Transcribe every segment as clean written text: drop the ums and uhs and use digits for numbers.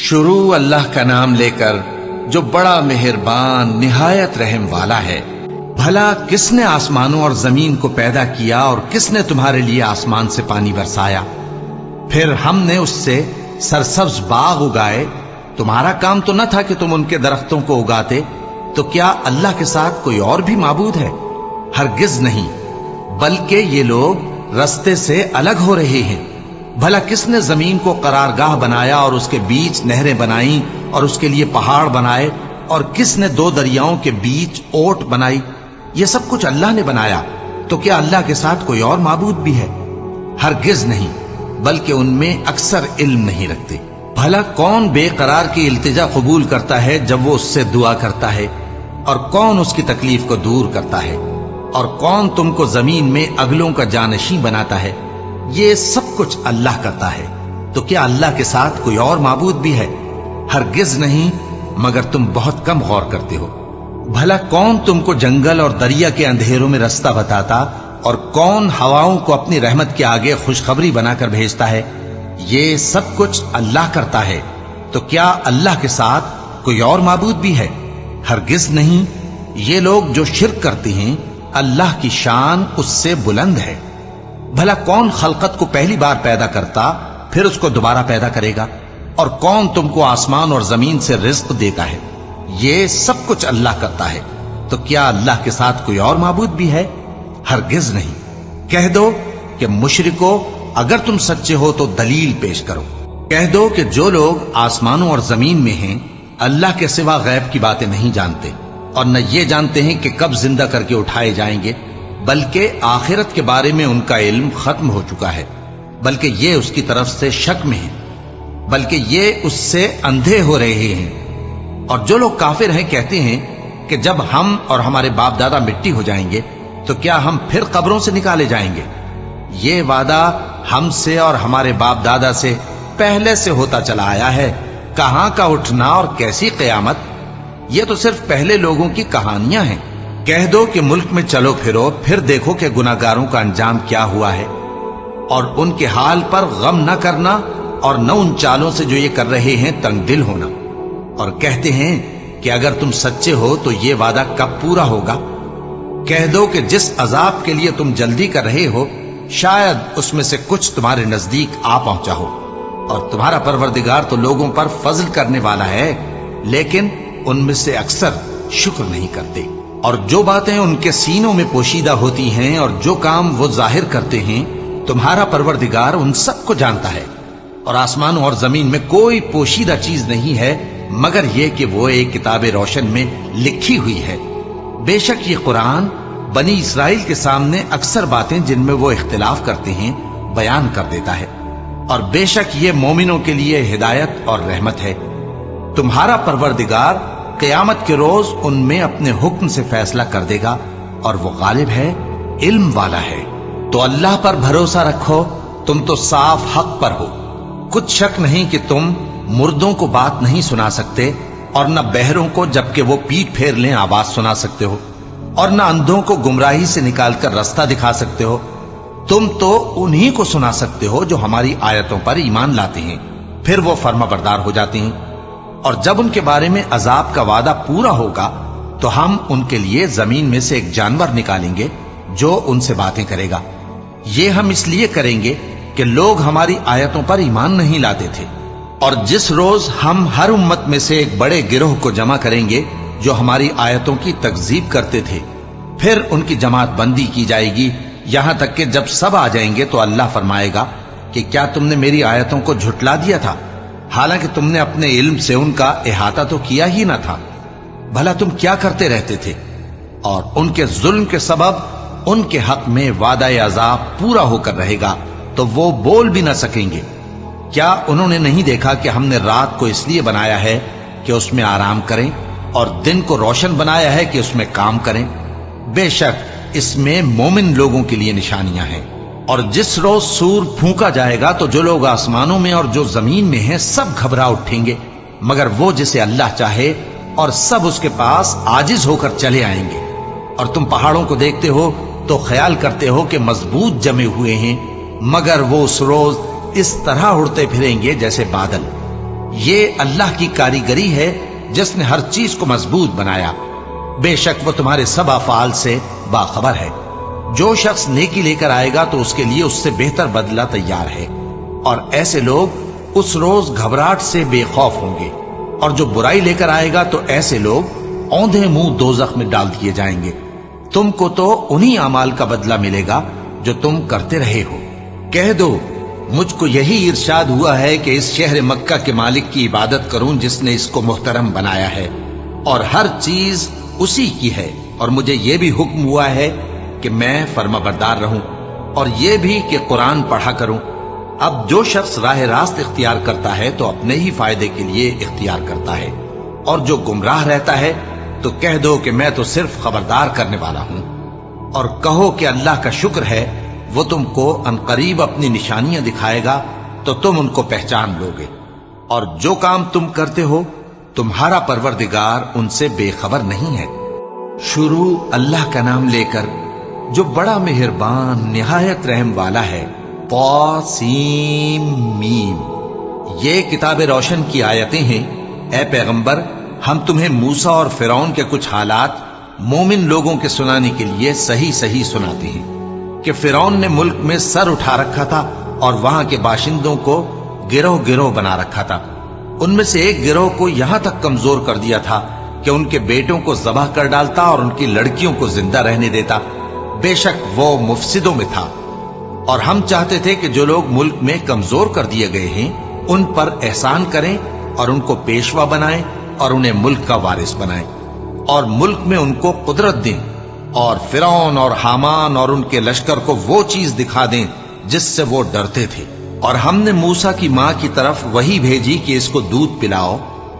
شروع اللہ کا نام لے کر جو بڑا مہربان نہایت رحم والا ہے۔ بھلا کس نے آسمانوں اور زمین کو پیدا کیا اور کس نے تمہارے لیے آسمان سے پانی برسایا؟ پھر ہم نے اس سے سرسبز باغ اگائے۔ تمہارا کام تو نہ تھا کہ تم ان کے درختوں کو اگاتے؟ تو کیا اللہ کے ساتھ کوئی اور بھی معبود ہے؟ ہرگز نہیں، بلکہ یہ لوگ رستے سے الگ ہو رہے ہیں۔ بھلا کس نے زمین کو قرارگاہ بنایا اور اس کے بیچ نہریں بنائیں اور اس کے لیے پہاڑ بنائے، اور کس نے دو دریاؤں کے بیچ اوٹ بنائی؟ یہ سب کچھ اللہ نے بنایا۔ تو کیا اللہ کے ساتھ کوئی اور معبود بھی ہے؟ ہرگز نہیں، بلکہ ان میں اکثر علم نہیں رکھتے۔ بھلا کون بے قرار کی التجا قبول کرتا ہے جب وہ اس سے دعا کرتا ہے؟ اور کون اس کی تکلیف کو دور کرتا ہے؟ اور کون تم کو زمین میں اگلوں کا جانشین بناتا ہے؟ یہ سب کچھ اللہ کرتا ہے۔ تو کیا اللہ کے ساتھ کوئی اور معبود بھی ہے؟ ہرگز نہیں، مگر تم بہت کم غور کرتے ہو۔ بھلا کون تم کو جنگل اور دریا کے اندھیروں میں رستہ بتاتا، اور کون ہواؤں کو اپنی رحمت کے آگے خوشخبری بنا کر بھیجتا ہے؟ یہ سب کچھ اللہ کرتا ہے۔ تو کیا اللہ کے ساتھ کوئی اور معبود بھی ہے؟ ہرگز نہیں۔ یہ لوگ جو شرک کرتے ہیں، اللہ کی شان اس سے بلند ہے۔ بھلا کون خلقت کو پہلی بار پیدا کرتا پھر اس کو دوبارہ پیدا کرے گا؟ اور کون تم کو آسمان اور زمین سے رزق دیتا ہے؟ یہ سب کچھ اللہ کرتا ہے۔ تو کیا اللہ کے ساتھ کوئی اور معبود بھی ہے؟ ہرگز نہیں۔ کہہ دو کہ مشرکو، اگر تم سچے ہو تو دلیل پیش کرو۔ کہہ دو کہ جو لوگ آسمانوں اور زمین میں ہیں اللہ کے سوا غیب کی باتیں نہیں جانتے، اور نہ یہ جانتے ہیں کہ کب زندہ کر کے اٹھائے جائیں گے، بلکہ آخرت کے بارے میں ان کا علم ختم ہو چکا ہے، بلکہ یہ اس کی طرف سے شک میں ہیں، بلکہ یہ اس سے اندھے ہو رہے ہیں۔ اور جو لوگ کافر ہیں کہتے ہیں کہ جب ہم اور ہمارے باپ دادا مٹی ہو جائیں گے تو کیا ہم پھر قبروں سے نکالے جائیں گے؟ یہ وعدہ ہم سے اور ہمارے باپ دادا سے پہلے سے ہوتا چلا آیا ہے۔ کہاں کا اٹھنا اور کیسی قیامت؟ یہ تو صرف پہلے لوگوں کی کہانیاں ہیں۔ کہہ دو کہ ملک میں چلو پھرو، پھر دیکھو کہ گناہگاروں کا انجام کیا ہوا ہے، اور ان کے حال پر غم نہ کرنا، اور نہ ان چالوں سے جو یہ کر رہے ہیں تنگ دل ہونا۔ اور کہتے ہیں کہ اگر تم سچے ہو تو یہ وعدہ کب پورا ہوگا؟ کہہ دو کہ جس عذاب کے لیے تم جلدی کر رہے ہو شاید اس میں سے کچھ تمہارے نزدیک آ پہنچا ہو، اور تمہارا پروردگار تو لوگوں پر فضل کرنے والا ہے، لیکن ان میں سے اکثر شکر نہیں کرتے۔ اور جو باتیں ان کے سینوں میں پوشیدہ ہوتی ہیں اور جو کام وہ ظاہر کرتے ہیں، تمہارا پروردگار ان سب کو جانتا ہے۔ اور آسمانوں اور زمین میں کوئی پوشیدہ چیز نہیں ہے مگر یہ کہ وہ ایک کتاب روشن میں لکھی ہوئی ہے۔ بے شک یہ قرآن بنی اسرائیل کے سامنے اکثر باتیں جن میں وہ اختلاف کرتے ہیں بیان کر دیتا ہے، اور بے شک یہ مومنوں کے لیے ہدایت اور رحمت ہے۔ تمہارا پروردگار قیامت کے روز ان میں اپنے حکم سے فیصلہ کر دے گا، اور وہ غالب ہے، علم والا ہے۔ تو اللہ پر بھروسہ رکھو، تم تو صاف حق پر ہو۔ کچھ شک نہیں کہ تم مردوں کو بات نہیں سنا سکتے، اور نہ بہروں کو جبکہ وہ پیٹ پھیر لیں آواز سنا سکتے ہو، اور نہ اندھوں کو گمراہی سے نکال کر رستہ دکھا سکتے ہو۔ تم تو انہی کو سنا سکتے ہو جو ہماری آیتوں پر ایمان لاتے ہیں، پھر وہ فرما بردار ہو جاتے ہیں۔ اور جب ان کے بارے میں عذاب کا وعدہ پورا ہوگا تو ہم ان کے لیے زمین میں سے ایک جانور نکالیں گے جو ان سے باتیں کرے گا۔ یہ ہم اس لیے کریں گے کہ لوگ ہماری آیتوں پر ایمان نہیں لاتے تھے۔ اور جس روز ہم ہر امت میں سے ایک بڑے گروہ کو جمع کریں گے جو ہماری آیتوں کی تکذیب کرتے تھے، پھر ان کی جماعت بندی کی جائے گی، یہاں تک کہ جب سب آ جائیں گے تو اللہ فرمائے گا کہ کیا تم نے میری آیتوں کو جھٹلا دیا تھا، حالانکہ تم نے اپنے علم سے ان کا احاطہ تو کیا ہی نہ تھا؟ بھلا تم کیا کرتے رہتے تھے؟ اور ان کے ظلم کے سبب ان کے حق میں وعدہ عذاب پورا ہو کر رہے گا تو وہ بول بھی نہ سکیں گے۔ کیا انہوں نے نہیں دیکھا کہ ہم نے رات کو اس لیے بنایا ہے کہ اس میں آرام کریں، اور دن کو روشن بنایا ہے کہ اس میں کام کریں؟ بے شک اس میں مومن لوگوں کے لیے نشانیاں ہیں۔ اور جس روز سور پھونکا جائے گا تو جو لوگ آسمانوں میں اور جو زمین میں ہیں سب گھبرا اٹھیں گے، مگر وہ جسے اللہ چاہے، اور سب اس کے پاس عاجز ہو کر چلے آئیں گے۔ اور تم پہاڑوں کو دیکھتے ہو تو خیال کرتے ہو کہ مضبوط جمے ہوئے ہیں، مگر وہ اس روز اس طرح اڑتے پھریں گے جیسے بادل۔ یہ اللہ کی کاریگری ہے جس نے ہر چیز کو مضبوط بنایا. بے شک وہ تمہارے سب افعال سے باخبر ہے. جو شخص نیکی لے کر آئے گا تو اس کے لیے اس سے بہتر بدلہ تیار ہے، اور ایسے لوگ اس روز گھبراہٹ سے بے خوف ہوں گے. اور جو برائی لے کر آئے گا تو ایسے لوگ اوندھے منہ دوزخ میں ڈال دیے جائیں گے. تم کو تو انہی اعمال کا بدلہ ملے گا جو تم کرتے رہے ہو. کہہ دو مجھ کو یہی ارشاد ہوا ہے کہ اس شہر مکہ کے مالک کی عبادت کروں جس نے اس کو محترم بنایا ہے اور ہر چیز اسی کی ہے، اور مجھے یہ بھی حکم ہوا ہے کہ میں فرما بردار رہوں، اور یہ بھی کہ قرآن پڑھا کروں. اب جو شخص راہ راست اختیار کرتا ہے تو اپنے ہی فائدے کے لیے اختیار کرتا ہے، اور جو گمراہ رہتا ہے تو کہہ دو کہ میں تو صرف خبردار کرنے والا ہوں. اور کہو کہ اللہ کا شکر ہے وہ تم کو عنقریب اپنی نشانیاں دکھائے گا تو تم ان کو پہچان لو گے. اور جو کام تم کرتے ہو تمہارا پروردگار ان سے بے خبر نہیں ہے. شروع اللہ کا نام لے کر جو بڑا مہربان نہایت رحم والا ہے. طاسیم. یہ کتاب روشن کی آیتیں ہیں. اے پیغمبر ہم تمہیں موسیٰ اور فرعون کے کچھ حالات مومن لوگوں کے سنانے کے لیے صحیح صحیح سناتے ہیں کہ فرعون نے ملک میں سر اٹھا رکھا تھا اور وہاں کے باشندوں کو گروہ گروہ بنا رکھا تھا. ان میں سے ایک گروہ کو یہاں تک کمزور کر دیا تھا کہ ان کے بیٹوں کو ذبح کر ڈالتا اور ان کی لڑکیوں کو زندہ رہنے دیتا. بے شک وہ مفسدوں میں تھا. اور ہم چاہتے تھے کہ جو لوگ ملک میں کمزور کر دیے گئے ہیں ان پر احسان کریں اور ان کو پیشوا بنائیں اور انہیں ملک کا وارث بنائیں اور ملک میں ان کو قدرت دیں، اور فرعون اور حامان اور ان کے لشکر کو وہ چیز دکھا دیں جس سے وہ ڈرتے تھے. اور ہم نے موسیٰ کی ماں کی طرف وہی بھیجی کہ اس کو دودھ پلاؤ،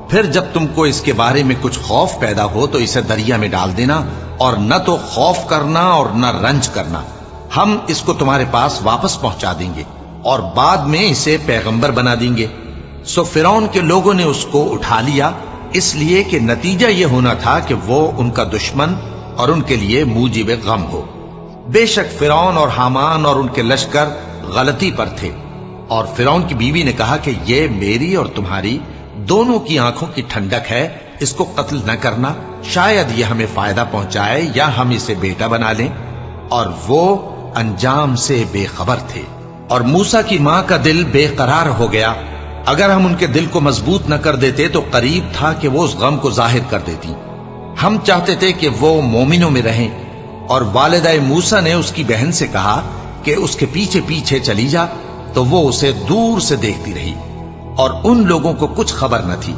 پھر جب تم کو اس کے بارے میں کچھ خوف پیدا ہو تو اسے دریا میں ڈال دینا، اور نہ تو خوف کرنا اور نہ رنج کرنا. ہم اس کو تمہارے پاس واپس پہنچا دیں گے اور بعد میں اسے پیغمبر بنا دیں گے. سو فرعون کے لوگوں نے اس کو اٹھا لیا، اس لیے کہ نتیجہ یہ ہونا تھا کہ وہ ان کا دشمن اور ان کے لیے موجب غم ہو. بے شک فرعون اور حامان اور ان کے لشکر غلطی پر تھے. اور فرعون کی بیوی نے کہا کہ یہ میری اور تمہاری دونوں کی آنکھوں کی ٹھنڈک ہے، اس کو قتل نہ کرنا، شاید یہ ہمیں فائدہ پہنچائے یا ہم اسے بیٹا بنا لیں. اور وہ انجام سے بے خبر تھے. اور موسیٰ کی ماں کا دل بے قرار ہو گیا. اگر ہم ان کے دل کو مضبوط نہ کر دیتے تو قریب تھا کہ وہ اس غم کو ظاہر کر دیتی. ہم چاہتے تھے کہ وہ مومنوں میں رہیں. اور والدہ موسیٰ نے اس کی بہن سے کہا کہ اس کے پیچھے پیچھے چلی جا، تو وہ اسے دور سے دیکھتی رہی اور ان لوگوں کو کچھ خبر نہ تھی.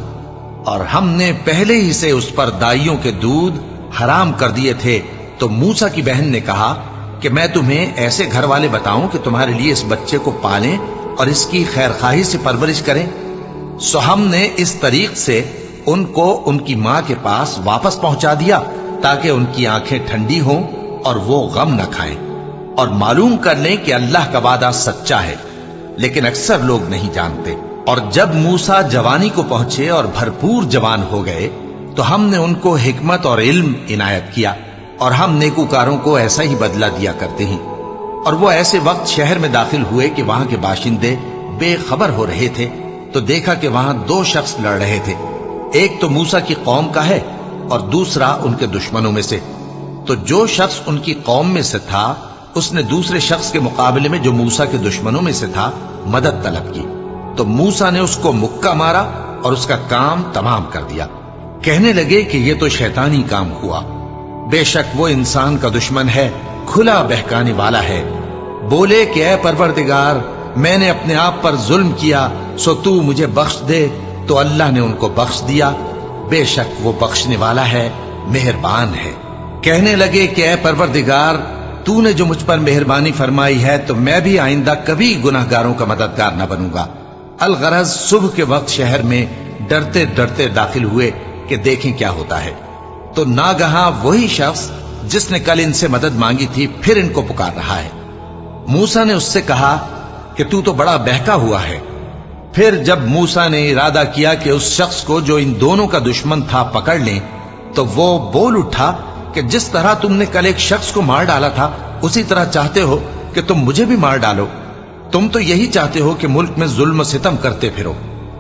اور ہم نے پہلے ہی سے اس پر دائیوں کے دودھ حرام کر دیے تھے. تو موسیٰ کی بہن نے کہا کہ میں تمہیں ایسے گھر والے بتاؤں کہ تمہارے لیے اس بچے کو پالیں اور اس کی خیر خواہی سے پرورش کریں. سو ہم نے اس طریق سے ان کو ان کی ماں کے پاس واپس پہنچا دیا تاکہ ان کی آنکھیں ٹھنڈی ہوں اور وہ غم نہ کھائیں اور معلوم کر لیں کہ اللہ کا وعدہ سچا ہے، لیکن اکثر لوگ نہیں جانتے. اور جب موسیٰ جوانی کو پہنچے اور بھرپور جوان ہو گئے تو ہم نے ان کو حکمت اور علم عنایت کیا، اور ہم نیکوکاروں کو ایسا ہی بدلہ دیا کرتے ہیں. اور وہ ایسے وقت شہر میں داخل ہوئے کہ وہاں کے باشندے بے خبر ہو رہے تھے تو دیکھا کہ وہاں دو شخص لڑ رہے تھے. ایک تو موسیٰ کی قوم کا ہے اور دوسرا ان کے دشمنوں میں سے. تو جو شخص ان کی قوم میں سے تھا اس نے دوسرے شخص کے مقابلے میں جو موسیٰ کے دشمنوں میں سے تھا مدد طلب کی. تو موسیٰ نے اس کو مکہ مارا اور اس کا کام تمام کر دیا. کہنے لگے کہ یہ تو شیطانی کام ہوا، بے شک وہ انسان کا دشمن ہے، کھلا بہکانے والا ہے. بولے کہ اے پروردگار میں نے اپنے آپ پر ظلم کیا، سو تو مجھے بخش دے. تو اللہ نے ان کو بخش دیا، بے شک وہ بخشنے والا ہے، مہربان ہے. کہنے لگے کہ اے پروردگار تو نے جو مجھ پر مہربانی فرمائی ہے تو میں بھی آئندہ کبھی گناہ گاروں کا مددگار نہ بنوں گا. الغرض صبح کے وقت شہر میں ڈرتے ڈرتے داخل ہوئے کہ دیکھیں کیا ہوتا ہے. تو ناگہاں وہی شخص جس نے کل ان سے مدد مانگی تھی پھر ان کو پکار رہا ہے. موسیٰ نے اس سے کہا کہ تو بڑا بہکا ہوا ہے. پھر جب موسیٰ نے ارادہ کیا کہ اس شخص کو جو ان دونوں کا دشمن تھا پکڑ لیں تو وہ بول اٹھا کہ جس طرح تم نے کل ایک شخص کو مار ڈالا تھا اسی طرح چاہتے ہو کہ تم مجھے بھی مار ڈالو. تم تو یہی چاہتے ہو کہ ملک میں ظلم و ستم کرتے پھرو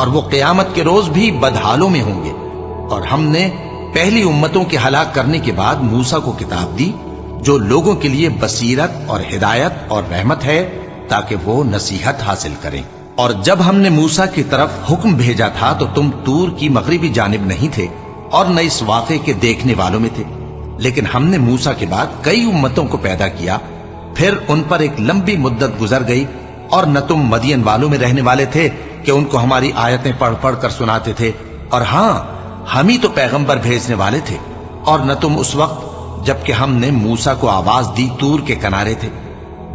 اور وہ قیامت کے روز بھی بدحالوں میں ہوں گے۔ اور ہم نے پہلی امتوں کے ہلاک کرنے کے بعد موسیٰ کو کتاب دی جو لوگوں کے لیے بصیرت اور ہدایت اور رحمت ہے تاکہ وہ نصیحت حاصل کریں۔ اور جب ہم نے موسیٰ کی طرف حکم بھیجا تھا تو تم طور کی مغربی جانب نہیں تھے اور نہ اس واقعے کے دیکھنے والوں میں تھے، لیکن ہم نے موسیٰ کے بعد کئی امتوں کو پیدا کیا، پھر ان پر ایک لمبی مدت گزر گئی، اور نہ تم مدین والوں میں رہنے والے تھے کہ ان کو ہماری آیتیں پڑھ پڑھ کر سناتے تھے، اور ہاں ہم ہی تو پیغمبر بھیجنے والے تھے، اور نہ تم اس وقت جبکہ ہم نے موسیٰ کو آواز دی طور کے کنارے تھے،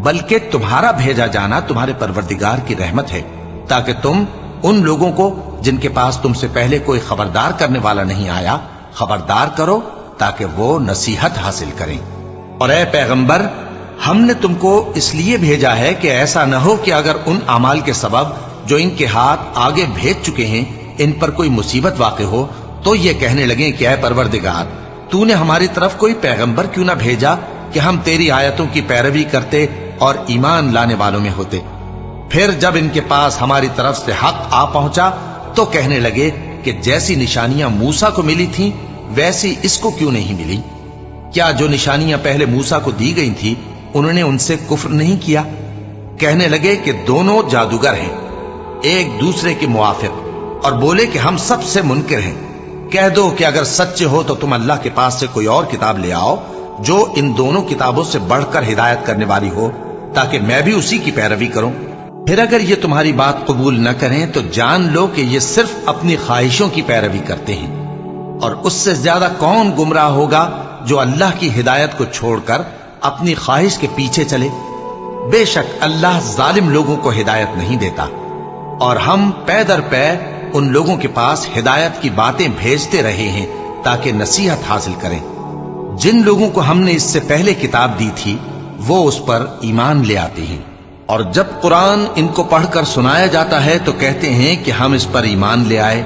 بلکہ تمہارا بھیجا جانا تمہارے پروردگار کی رحمت ہے تاکہ تم ان لوگوں کو جن کے پاس تم سے پہلے کوئی خبردار کرنے والا نہیں آیا خبردار کرو تاکہ وہ نصیحت حاصل کریں۔ اور اے پیغمبر، ہم نے تم کو اس لیے بھیجا ہے کہ ایسا نہ ہو کہ اگر ان اعمال کے سبب جو ان کے ہاتھ آگے بھیج چکے ہیں ان پر کوئی مصیبت واقع ہو تو یہ کہنے لگیں کہ اے پروردگار، تو نے ہماری طرف کوئی پیغمبر کیوں نہ بھیجا کہ ہم تیری آیتوں کی پیروی کرتے اور ایمان لانے والوں میں ہوتے۔ پھر جب ان کے پاس ہماری طرف سے حق آ پہنچا تو کہنے لگے کہ جیسی نشانیاں موسیٰ کو ملی تھیں ویسی اس کو کیوں نہیں ملی؟ کیا جو نشانیاں پہلے موسیٰ کو دی گئی تھی انہوں نے ان سے کفر نہیں کیا؟ کہنے لگے کہ دونوں جادوگر ہیں ایک دوسرے کے موافق، اور بولے کہ ہم سب سے منکر ہیں۔ کہہ دو کہ اگر سچے ہو تو تم اللہ کے پاس سے کوئی اور کتاب لے آؤ جو ان دونوں کتابوں سے بڑھ کر ہدایت کرنے والی ہو تاکہ میں بھی اسی کی پیروی کروں۔ پھر اگر یہ تمہاری بات قبول نہ کریں تو جان لو کہ یہ صرف اپنی خواہشوں کی پیروی کرتے ہیں، اور اس سے زیادہ کون گمراہ ہوگا جو اللہ کی ہدایت کو چھوڑ کر اپنی خواہش کے پیچھے چلے۔ بے شک اللہ ظالم لوگوں کو ہدایت نہیں دیتا، اور ہم پے در پے ان لوگوں کے پاس ہدایت کی باتیں بھیجتے رہے ہیں تاکہ نصیحت حاصل کریں۔ جن لوگوں کو ہم نے اس سے پہلے کتاب دی تھی وہ اس پر ایمان لے آتے ہیں، اور جب قرآن ان کو پڑھ کر سنایا جاتا ہے تو کہتے ہیں کہ ہم اس پر ایمان لے آئے،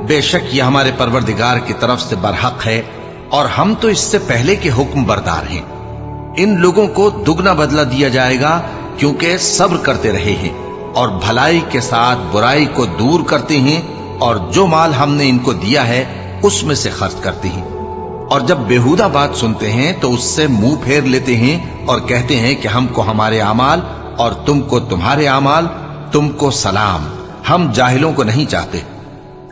بے شک یہ ہمارے پروردگار کی طرف سے برحق ہے اور ہم تو اس سے پہلے کے حکم بردار ہیں۔ ان لوگوں کو دگنا بدلہ دیا جائے گا کیونکہ صبر کرتے رہے ہیں اور بھلائی کے ساتھ برائی کو دور کرتے ہیں، اور جو مال ہم نے ان کو دیا ہے اس میں سے خرچ کرتے ہیں، اور جب بےہودہ بات سنتے ہیں تو اس سے منہ پھیر لیتے ہیں اور کہتے ہیں کہ ہم کو ہمارے اعمال اور تم کو تمہارے اعمال، تم کو سلام، ہم جاہلوں کو نہیں چاہتے۔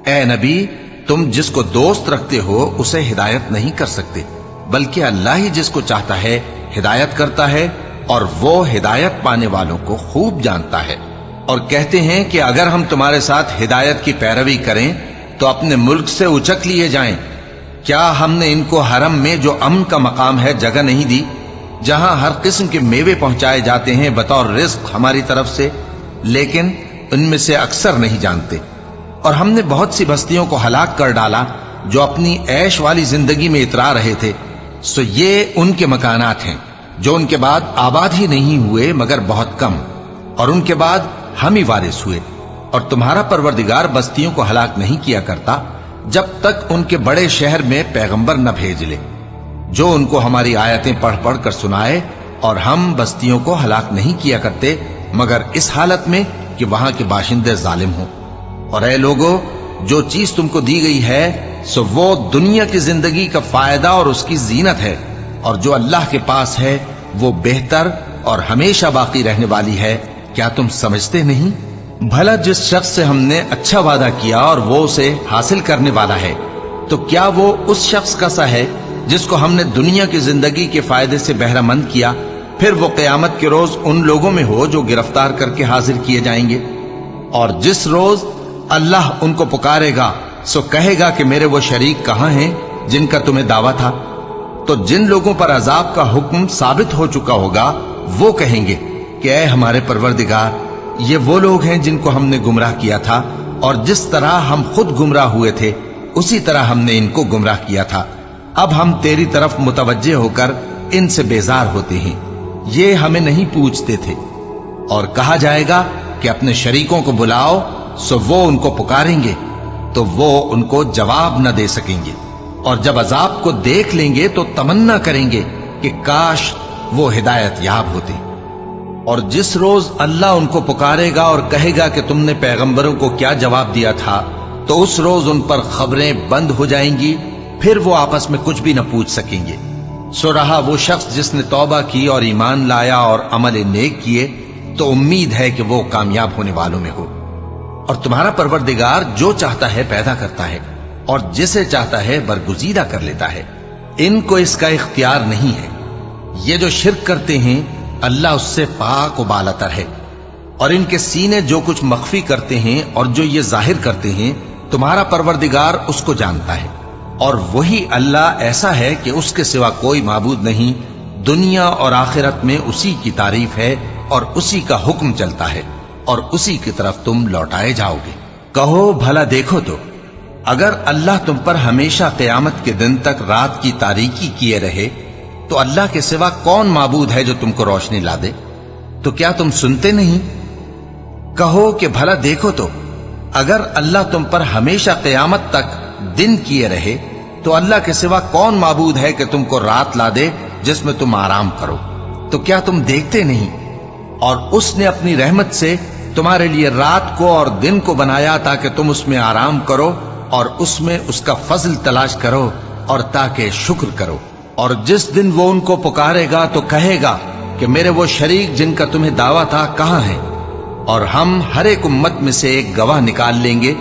اے نبی، تم جس کو دوست رکھتے ہو اسے ہدایت نہیں کر سکتے، بلکہ اللہ ہی جس کو چاہتا ہے ہدایت کرتا ہے، اور وہ ہدایت پانے والوں کو خوب جانتا ہے۔ اور کہتے ہیں کہ اگر ہم تمہارے ساتھ ہدایت کی پیروی کریں تو اپنے ملک سے اچک لیے جائیں۔ کیا ہم نے ان کو حرم میں جو امن کا مقام ہے جگہ نہیں دی، جہاں ہر قسم کے میوے پہنچائے جاتے ہیں بطور رزق ہماری طرف سے؟ لیکن ان میں سے اکثر نہیں جانتے۔ اور ہم نے بہت سی بستیوں کو ہلاک کر ڈالا جو اپنی عیش والی زندگی میں اترا رہے تھے، سو یہ ان کے مکانات ہیں جو ان کے بعد آباد ہی نہیں ہوئے مگر بہت کم، اور ان کے بعد ہم ہی وارث ہوئے۔ اور تمہارا پروردگار بستیوں کو ہلاک نہیں کیا کرتا جب تک ان کے بڑے شہر میں پیغمبر نہ بھیج لے جو ان کو ہماری آیتیں پڑھ پڑھ کر سنائے، اور ہم بستیوں کو ہلاک نہیں کیا کرتے مگر اس حالت میں کہ وہاں کے باشندے ظالم ہوں۔ اور اے لوگو، جو چیز تم کو دی گئی ہے سو وہ دنیا کی زندگی کا فائدہ اور اس کی زینت ہے، اور جو اللہ کے پاس ہے وہ بہتر اور ہمیشہ باقی رہنے والی ہے۔ کیا تم سمجھتے نہیں؟ بھلا جس شخص سے ہم نے اچھا وعدہ کیا اور وہ اسے حاصل کرنے والا ہے، تو کیا وہ اس شخص کا سا ہے جس کو ہم نے دنیا کی زندگی کے فائدے سے بہرہ مند کیا، پھر وہ قیامت کے روز ان لوگوں میں ہو جو گرفتار کر کے حاضر کیے جائیں گے؟ اور جس روز اللہ ان کو پکارے گا سو کہے گا کہ میرے وہ شریک کہاں ہیں جن کا تمہیں دعویٰ تھا؟ تو جن لوگوں پر عذاب کا حکم ثابت ہو چکا ہوگا وہ کہیں گے کہ اے ہمارے پروردگار، یہ وہ لوگ ہیں جن کو ہم نے گمراہ کیا تھا، اور جس طرح ہم خود گمراہ ہوئے تھے اسی طرح ہم نے ان کو گمراہ کیا تھا۔ اب ہم تیری طرف متوجہ ہو کر ان سے بیزار ہوتے ہیں، یہ ہمیں نہیں پوچھتے تھے۔ اور کہا جائے گا کہ اپنے شریکوں کو بلاؤ، سو وہ ان کو پکاریں گے تو وہ ان کو جواب نہ دے سکیں گے، اور جب عذاب کو دیکھ لیں گے تو تمنا کریں گے کہ کاش وہ ہدایت یاب ہوتے۔ اور جس روز اللہ ان کو پکارے گا اور کہے گا کہ تم نے پیغمبروں کو کیا جواب دیا تھا، تو اس روز ان پر خبریں بند ہو جائیں گی، پھر وہ آپس میں کچھ بھی نہ پوچھ سکیں گے۔ سو رہا وہ شخص جس نے توبہ کی اور ایمان لایا اور عمل نیک کیے، تو امید ہے کہ وہ کامیاب ہونے والوں میں ہو۔ اور تمہارا پروردگار جو چاہتا ہے پیدا کرتا ہے، اور جسے چاہتا ہے برگزیدہ کر لیتا ہے، ان کو اس کا اختیار نہیں ہے۔ یہ جو شرک کرتے ہیں اللہ اس سے پاک و بالاتر ہے، اور ان کے سینے جو کچھ مخفی کرتے ہیں اور جو یہ ظاہر کرتے ہیں تمہارا پروردگار اس کو جانتا ہے۔ اور وہی اللہ ایسا ہے کہ اس کے سوا کوئی معبود نہیں، دنیا اور آخرت میں اسی کی تعریف ہے اور اسی کا حکم چلتا ہے، اور اسی کی طرف تم لوٹائے جاؤ گے۔ کہو بھلا دیکھو تو، اگر اللہ تم پر ہمیشہ قیامت کے دن تک رات کی تاریکی کیے رہے تو اللہ کے سوا کون معبود ہے جو تم کو روشنی لا دے؟ تو کیا تم سنتے نہیں؟ کہو کہ بھلا دیکھو تو، اگر اللہ تم پر ہمیشہ قیامت تک دن کیے رہے تو اللہ کے سوا کون معبود ہے کہ تم کو رات لا دے جس میں تم آرام کرو؟ تو کیا تم دیکھتے نہیں؟ اور اس نے اپنی رحمت سے تمہارے لیے رات کو اور دن کو بنایا تاکہ تم اس میں آرام کرو اور اس میں اس کا فضل تلاش کرو اور تاکہ شکر کرو۔ اور جس دن وہ ان کو پکارے گا تو کہے گا کہ میرے وہ شریک جن کا تمہیں دعویٰ تھا کہاں ہیں؟ اور ہم ہر ایک امت میں سے ایک گواہ نکال لیں گے،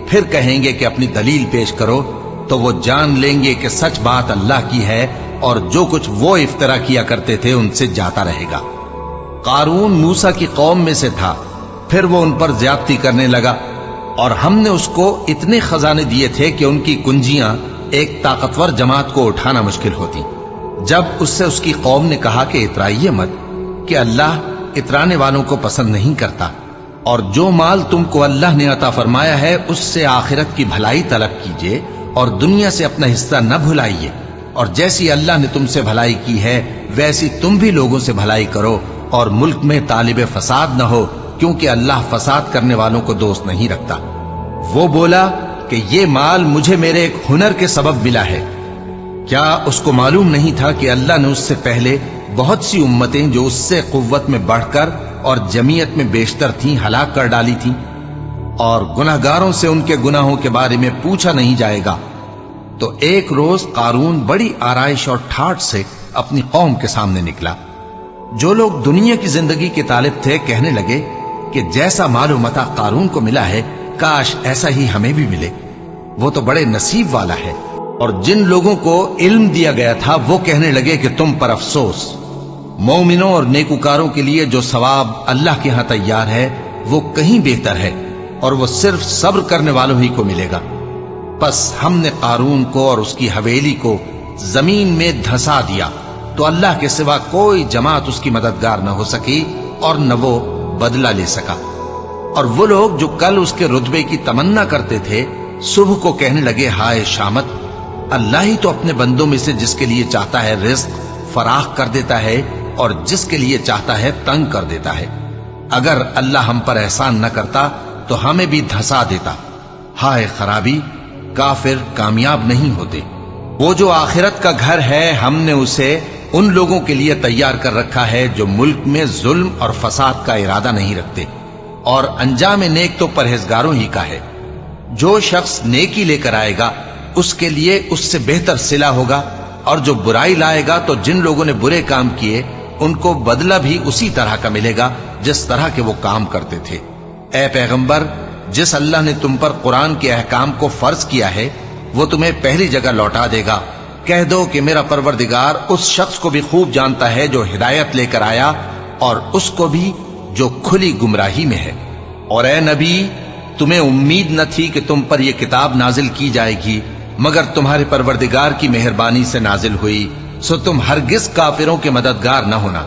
پھر کہیں گے کہ اپنی دلیل پیش کرو، تو وہ جان لیں گے کہ سچ بات اللہ کی ہے، اور جو کچھ وہ افترا کیا کرتے تھے ان سے جاتا رہے گا۔ قارون موسیٰ کی قوم میں سے تھا، پھر وہ ان پر زیادتی کرنے لگا، اور ہم نے اس کو اتنے خزانے دیے تھے کہ ان کی کنجیاں ایک طاقتور جماعت کو اٹھانا مشکل ہوتی۔ جب اس سے اس کی قوم نے کہا کہ اترائیے مت، کہ اللہ اترانے والوں کو پسند نہیں کرتا، اور جو مال تم کو اللہ نے عطا فرمایا ہے اس سے آخرت کی بھلائی طلب کیجیے اور دنیا سے اپنا حصہ نہ بھلائیے، اور جیسی اللہ نے تم سے بھلائی کی ہے ویسی تم بھی لوگوں سے بھلائی کرو، اور ملک میں طالب فساد نہ ہو، کیونکہ اللہ فساد کرنے والوں کو دوست نہیں رکھتا۔ وہ بولا کہ یہ مال مجھے میرے ایک ہنر کے سبب ملا ہے۔ کیا اس کو معلوم نہیں تھا کہ اللہ نے اس سے پہلے بہت سی امتیں جو اس سے قوت میں بڑھ کر اور جمعیت میں بیشتر تھیں ہلاک کر ڈالی تھیں، اور گناہگاروں سے ان کے گناہوں کے بارے میں پوچھا نہیں جائے گا؟ تو ایک روز قارون بڑی آرائش اور ٹھاٹھ سے اپنی قوم کے سامنے نکلا۔ جو لوگ دنیا کی زندگی کے طالب تھے کہنے لگے کہ جیسا مال و متاع قارون کو ملا ہے کاش ایسا ہی ہمیں بھی ملے، وہ تو بڑے نصیب والا ہے۔ اور جن لوگوں کو علم دیا گیا تھا وہ کہنے لگے کہ تم پر افسوس، مومنوں اور نیکوکاروں کے لیے جو ثواب اللہ کے ہاں تیار ہے وہ کہیں بہتر ہے، اور وہ صرف صبر کرنے والوں ہی کو ملے گا۔ پس ہم نے قارون کو اور اس کی حویلی کو زمین میں دھسا دیا، تو اللہ کے سوا کوئی جماعت اس کی مددگار نہ ہو سکی اور نہ وہ بدلہ لے سکا۔ اور وہ لوگ جو کل اس کے رتبے کی تمنا کرتے تھے صبح کو کہنے لگے ہائے شامت، اللہ ہی تو اپنے بندوں میں سے جس کے لیے چاہتا ہے رزق فراخ کر دیتا ہے اور جس کے لیے چاہتا ہے تنگ کر دیتا ہے۔ اگر اللہ ہم پر احسان نہ کرتا تو ہمیں بھی دھسا دیتا۔ ہائے خرابی، کافر کامیاب نہیں ہوتے۔ وہ جو آخرت کا گھر ہے ہم نے اسے ان لوگوں کے لیے تیار کر رکھا ہے جو ملک میں ظلم اور فساد کا ارادہ نہیں رکھتے، اور انجام نیک تو پرہیزگاروں ہی کا ہے۔ جو شخص نیکی لے کر آئے گا اس کے لیے اس سے بہتر صلہ ہوگا، اور جو برائی لائے گا تو جن لوگوں نے برے کام کیے ان کو بدلہ بھی اسی طرح کا ملے گا جس طرح کے وہ کام کرتے تھے۔ اے پیغمبر، جس اللہ نے تم پر قرآن کے احکام کو فرض کیا ہے وہ تمہیں پہلی جگہ لوٹا دے گا۔ کہہ دو کہ میرا پروردگار اس شخص کو بھی خوب جانتا ہے جو ہدایت لے کر آیا اور اس کو بھی جو کھلی گمراہی میں ہے۔ اور اے نبی، تمہیں امید نہ تھی کہ تم پر یہ کتاب نازل کی جائے گی مگر تمہارے پروردگار کی مہربانی سے نازل ہوئی، سو تم ہرگز کافروں کے مددگار نہ ہونا،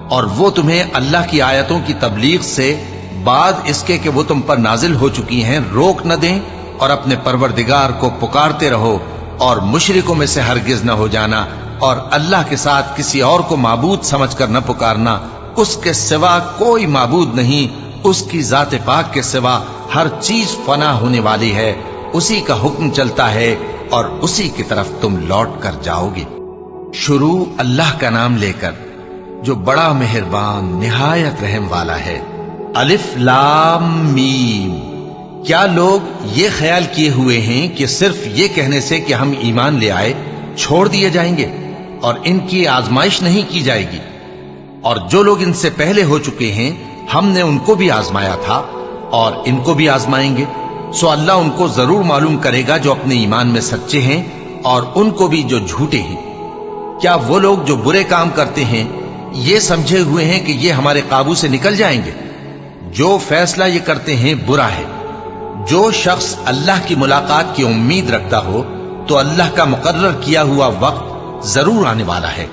اور وہ تمہیں اللہ کی آیتوں کی تبلیغ سے بعد اس کے کہ وہ تم پر نازل ہو چکی ہیں روک نہ دیں، اور اپنے پروردگار کو پکارتے رہو اور مشرکوں میں سے ہرگز نہ ہو جانا، اور اللہ کے ساتھ کسی اور کو معبود سمجھ کر نہ پکارنا۔ اس کے سوا کوئی معبود نہیں، اس کی ذات پاک کے سوا ہر چیز فنا ہونے والی ہے، اسی کا حکم چلتا ہے اور اسی کی طرف تم لوٹ کر جاؤ گے۔ شروع اللہ کا نام لے کر جو بڑا مہربان نہایت رحم والا ہے۔ الف لام میم۔ کیا لوگ یہ خیال کیے ہوئے ہیں کہ صرف یہ کہنے سے کہ ہم ایمان لے آئے چھوڑ دیے جائیں گے اور ان کی آزمائش نہیں کی جائے گی؟ اور جو لوگ ان سے پہلے ہو چکے ہیں ہم نے ان کو بھی آزمایا تھا اور ان کو بھی آزمائیں گے، سو اللہ ان کو ضرور معلوم کرے گا جو اپنے ایمان میں سچے ہیں اور ان کو بھی جو جھوٹے ہیں۔ کیا وہ لوگ جو برے کام کرتے ہیں یہ سمجھے ہوئے ہیں کہ یہ ہمارے قابو سے نکل جائیں گے؟ جو فیصلہ یہ کرتے ہیں برا ہے۔ جو شخص اللہ کی ملاقات کی امید رکھتا ہو تو اللہ کا مقرر کیا ہوا وقت ضرور آنے والا ہے،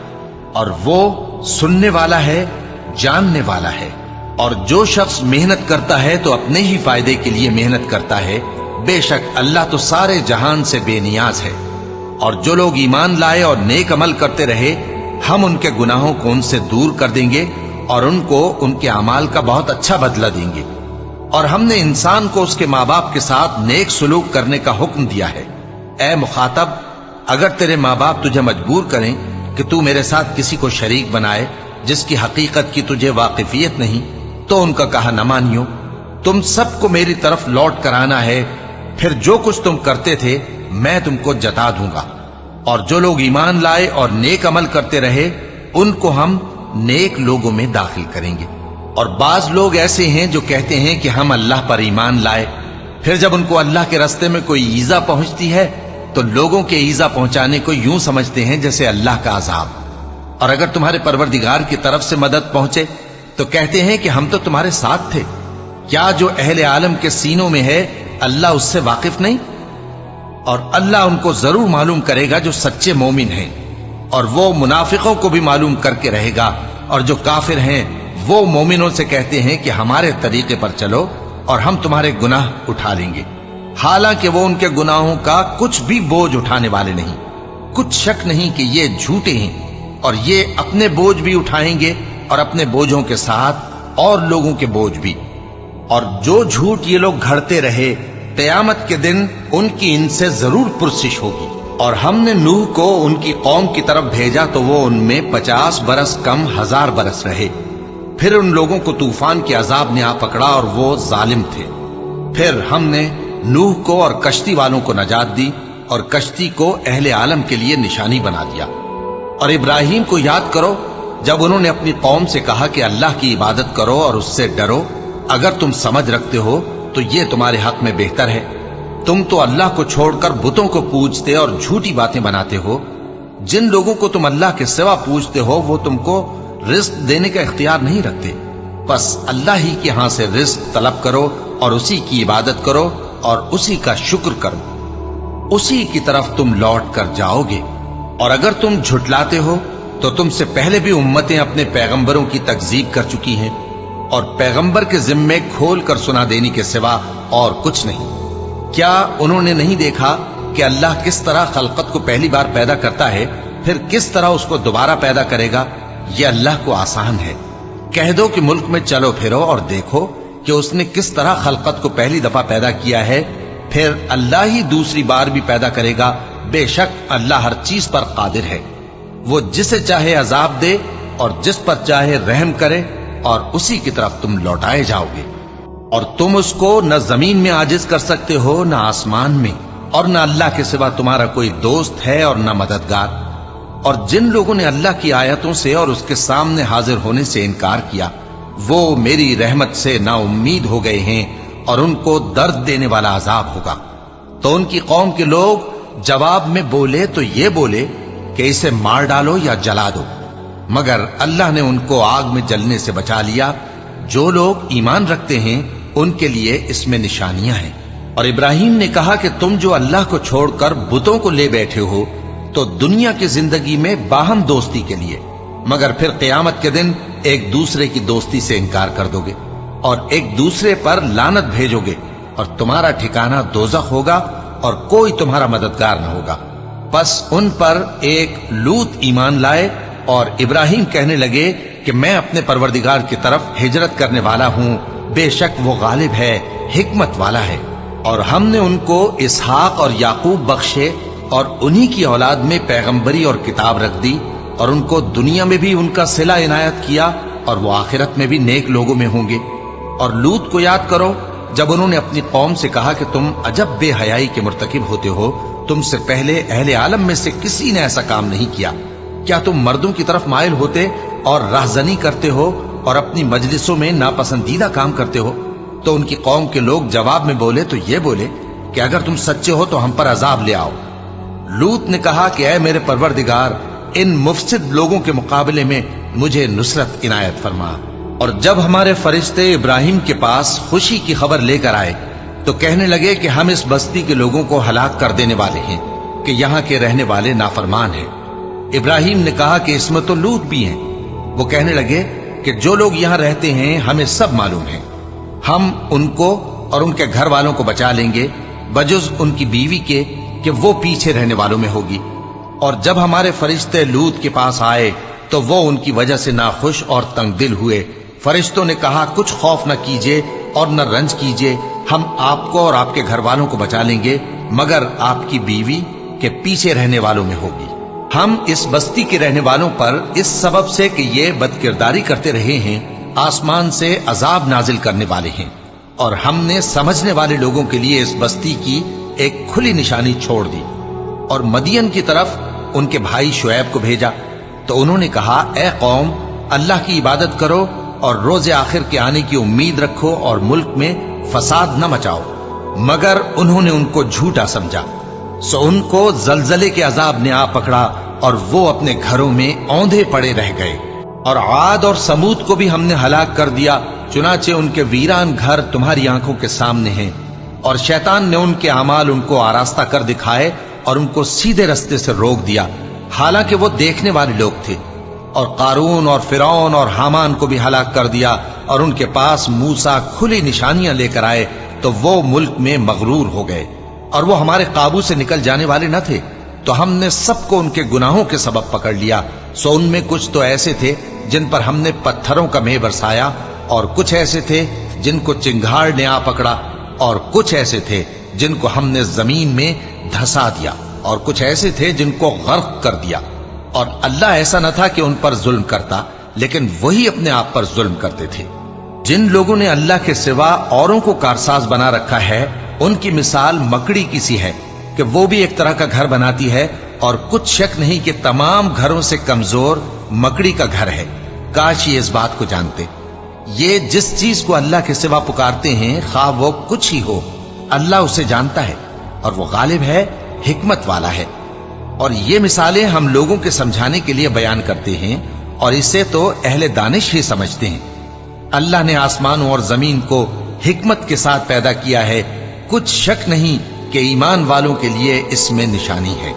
اور وہ سننے والا ہے، جاننے والا ہے۔ اور جو شخص محنت کرتا ہے تو اپنے ہی فائدے کے لیے محنت کرتا ہے، بے شک اللہ تو سارے جہان سے بے نیاز ہے۔ اور جو لوگ ایمان لائے اور نیک عمل کرتے رہے ہم ان کے گناہوں کو ان سے دور کر دیں گے اور ان کو ان کے اعمال کا بہت اچھا بدلہ دیں گے۔ اور ہم نے انسان کو اس کے ماں باپ کے ساتھ نیک سلوک کرنے کا حکم دیا ہے۔ اے مخاطب، اگر تیرے ماں باپ تجھے مجبور کریں کہ تو میرے ساتھ کسی کو شریک بنائے جس کی حقیقت کی تجھے واقفیت نہیں تو ان کا کہا نہ مانیو۔ تم سب کو میری طرف لوٹ کر آنا ہے، پھر جو کچھ تم کرتے تھے میں تم کو جتا دوں گا۔ اور جو لوگ ایمان لائے اور نیک عمل کرتے رہے ان کو ہم نیک لوگوں میں داخل کریں گے۔ اور بعض لوگ ایسے ہیں جو کہتے ہیں کہ ہم اللہ پر ایمان لائے، پھر جب ان کو اللہ کے راستے میں کوئی ایذا پہنچتی ہے تو لوگوں کے ایذا پہنچانے کو یوں سمجھتے ہیں جیسے اللہ کا عذاب۔ اور اگر تمہارے پروردگار کی طرف سے مدد پہنچے تو کہتے ہیں کہ ہم تو تمہارے ساتھ تھے۔ کیا جو اہل عالم کے سینوں میں ہے اللہ اس سے واقف نہیں؟ اور اللہ ان کو ضرور معلوم کرے گا جو سچے مومن ہیں، اور وہ منافقوں کو بھی معلوم کر کے رہے گا۔ اور جو کافر ہیں وہ مومنوں سے کہتے ہیں کہ ہمارے طریقے پر چلو اور ہم تمہارے گناہ اٹھا لیں گے، حالانکہ وہ ان کے گناہوں کا کچھ بھی بوجھ اٹھانے والے نہیں۔ کچھ شک نہیں کہ یہ جھوٹے ہیں، اور یہ اپنے بوجھ بھی اٹھائیں گے اور اپنے بوجھوں کے ساتھ اور لوگوں کے بوجھ بھی۔ اور جو جھوٹ یہ لوگ گھڑتے رہے قیامت کے دن ان کی ان سے ضرور پرسش ہوگی۔ اور ہم نے نوح کو ان کی قوم کی طرف بھیجا تو وہ ان میں 50 برس کم 1000 برس رہے۔ پھر ان لوگوں کو طوفان کے عذاب نے آ پکڑا اور وہ ظالم تھے۔ پھر ہم نے نوح کو اور کشتی والوں کو نجات دی اور کشتی کو اہل عالم کے لیے نشانی بنا دیا۔ اور ابراہیم کو یاد کرو جب انہوں نے اپنی قوم سے کہا کہ اللہ کی عبادت کرو اور اس سے ڈرو، اگر تم سمجھ رکھتے ہو تو یہ تمہارے حق میں بہتر ہے۔ تم تو اللہ کو چھوڑ کر بتوں کو پوجتے اور جھوٹی باتیں بناتے ہو۔ جن لوگوں کو تم اللہ کے سوا پوجتے ہو وہ تم کو رزق دینے کا اختیار نہیں رکھتے، بس اللہ ہی کے ہاں سے رزق طلب کرو اور اسی کی عبادت کرو اور اسی کا شکر کرو، اسی کی طرف تم لوٹ کر جاؤ گے۔ اور اگر تم جھٹلاتے ہو تو تم سے پہلے بھی امتیں اپنے پیغمبروں کی تکذیب کر چکی ہیں، اور پیغمبر کے ذمے کھول کر سنا دینے کے سوا اور کچھ نہیں۔ کیا انہوں نے نہیں دیکھا کہ اللہ کس طرح خلقت کو پہلی بار پیدا کرتا ہے پھر کس طرح اس کو دوبارہ پیدا کرے گا؟ یہ اللہ کو آسان ہے۔ کہہ دو کہ ملک میں چلو پھرو اور دیکھو کہ اس نے کس طرح خلقت کو پہلی دفعہ پیدا کیا ہے، پھر اللہ ہی دوسری بار بھی پیدا کرے گا۔ بے شک اللہ ہر چیز پر قادر ہے۔ وہ جسے چاہے عذاب دے اور جس پر چاہے رحم کرے، اور اسی کی طرف تم لوٹائے جاؤ گے۔ اور تم اس کو نہ زمین میں عاجز کر سکتے ہو نہ آسمان میں، اور نہ اللہ کے سوا تمہارا کوئی دوست ہے اور نہ مددگار۔ اور جن لوگوں نے اللہ کی آیتوں سے اور اس کے سامنے حاضر ہونے سے انکار کیا وہ میری رحمت سے نا امید ہو گئے ہیں اور ان کو درد دینے والا عذاب ہوگا۔ تو ان کی قوم کے لوگ جواب میں بولے تو یہ بولے کہ اسے مار ڈالو یا جلا دو، مگر اللہ نے ان کو آگ میں جلنے سے بچا لیا۔ جو لوگ ایمان رکھتے ہیں ان کے لیے اس میں نشانیاں ہیں۔ اور ابراہیم نے کہا کہ تم جو اللہ کو چھوڑ کر بتوں کو لے بیٹھے ہو تو دنیا کی زندگی میں باہم دوستی کے لیے، مگر پھر قیامت کے دن ایک دوسرے کی دوستی سے انکار کر دو گے اور ایک دوسرے پر لعنت بھیجو گے، اور تمہارا ٹھکانہ دوزخ ہوگا اور کوئی تمہارا مددگار نہ ہوگا۔ پس ان پر ایک لوط ایمان لائے اور ابراہیم کہنے لگے کہ میں اپنے پروردگار کی طرف ہجرت کرنے والا ہوں، بے شک وہ غالب ہے، حکمت والا ہے۔ اور ہم نے ان کو اسحاق اور یعقوب بخشے اور انہی کی اولاد میں پیغمبری اور کتاب رکھ دی، اور ان کو دنیا میں بھی ان کا صلہ عنایت کیا اور وہ آخرت میں بھی نیک لوگوں میں ہوں گے۔ اور لوط کو یاد کرو جب انہوں نے اپنی قوم سے کہا کہ تم عجب بے حیائی کے مرتکب ہوتے ہو، تم سے پہلے اہل عالم میں سے کسی نے ایسا کام نہیں کیا، کیا تم مردوں کی طرف مائل ہوتے اور راہزنی کرتے ہو اور اپنی مجلسوں میں ناپسندیدہ کام کرتے ہو؟ تو ان کی قوم کے لوگ جواب میں بولے تو یہ بولے کہ اگر تم سچے ہو تو ہم پر عذاب لے آؤ۔ لوط نے کہا کہ اے میرے پروردگار، ان مفسد لوگوں کے مقابلے میں مجھے نصرت عنایت فرما۔ اور جب ہمارے فرشتے ابراہیم کے پاس خوشی کی خبر لے کر آئے تو کہنے لگے کہ ہم اس بستی کے لوگوں کو ہلاک کر دینے والے ہیں کہ یہاں کے رہنے والے نافرمان ہیں۔ ابراہیم نے کہا کہ اس میں تو لوط بھی ہیں۔ وہ کہنے لگے کہ جو لوگ یہاں رہتے ہیں ہمیں سب معلوم ہے، ہم ان کو اور ان کے گھر والوں کو بچا لیں گے بجز ان کی بیوی کے کہ وہ پیچھے رہنے والوں میں ہوگی۔ اور جب ہمارے فرشتے لوط کے پاس آئے تو وہ ان کی وجہ سے ناخوش اور تنگ دل ہوئے۔ فرشتوں نے کہا کچھ خوف نہ کیجیے اور نہ رنج کیجیے، ہم آپ کو اور آپ کے گھر والوں کو بچا لیں گے مگر آپ کی بیوی کے پیچھے رہنے والوں میں ہوگی۔ ہم اس بستی کے رہنے والوں پر اس سبب سے کہ یہ بدکرداری کرتے رہے ہیں آسمان سے عذاب نازل کرنے والے ہیں، اور ہم نے سمجھنے والے لوگوں کے لیے اس بستی کی ایک کھلی نشانی چھوڑ دی۔ اور مدین کی طرف ان کے بھائی شعیب کو بھیجا تو انہوں نے کہا اے قوم، اللہ کی عبادت کرو اور روز آخر کے آنے کی امید رکھو اور ملک میں فساد نہ مچاؤ۔ مگر انہوں نے ان کو جھوٹا سمجھا، سو ان کو زلزلے کے عذاب نے آ پکڑا اور وہ اپنے گھروں میں اوندھے پڑے رہ گئے۔ اور عاد اور سمود کو بھی ہم نے ہلاک کر دیا، چنانچہ ان کے ویران گھر تمہاری آنکھوں کے سامنے ہیں۔ اور شیطان نے ان کے اعمال ان کو آراستہ کر دکھائے اور ان کو سیدھے رستے سے روک دیا، حالانکہ وہ دیکھنے والے لوگ تھے۔ اور قارون اور فرعون اور حامان کو بھی ہلاک کر دیا، اور ان کے پاس موسیٰ کھلی نشانیاں لے کر آئے تو وہ ملک میں مغرور ہو گئے، اور وہ ہمارے قابو سے نکل جانے والے نہ تھے، تو ہم نے سب کو ان کے گناہوں کے سبب پکڑ لیا۔ سو ان میں کچھ تو ایسے تھے جن پر ہم نے پتھروں کا مے برسایا، اور کچھ ایسے تھے جن کو چنگھاڑ نے آ پکڑا، اور کچھ ایسے تھے جن کو ہم نے زمین میں دھسا دیا، اور کچھ ایسے تھے جن کو غرق کر دیا۔ اور اللہ ایسا نہ تھا کہ ان پر ظلم کرتا، لیکن وہی اپنے آپ پر ظلم کرتے تھے۔ جن لوگوں نے اللہ کے سوا اوروں کو کارساز بنا رکھا ہے، ان کی مثال مکڑی کی سی ہے کہ وہ بھی ایک طرح کا گھر بناتی ہے، اور کچھ شک نہیں کہ تمام گھروں سے کمزور مکڑی کا گھر ہے۔ کاش یہ اس بات کو جانتے۔ یہ جس چیز کو اللہ کے سوا پکارتے ہیں، خواہ وہ کچھ ہی ہو، اللہ اسے جانتا ہے اور وہ غالب ہے، حکمت والا ہے۔ اور یہ مثالیں ہم لوگوں کے سمجھانے کے لیے بیان کرتے ہیں، اور اسے تو اہل دانش ہی سمجھتے ہیں۔ اللہ نے آسمانوں اور زمین کو حکمت کے ساتھ پیدا کیا ہے، کچھ شک نہیں کہ ایمان والوں کے لیے اس میں نشانی ہے۔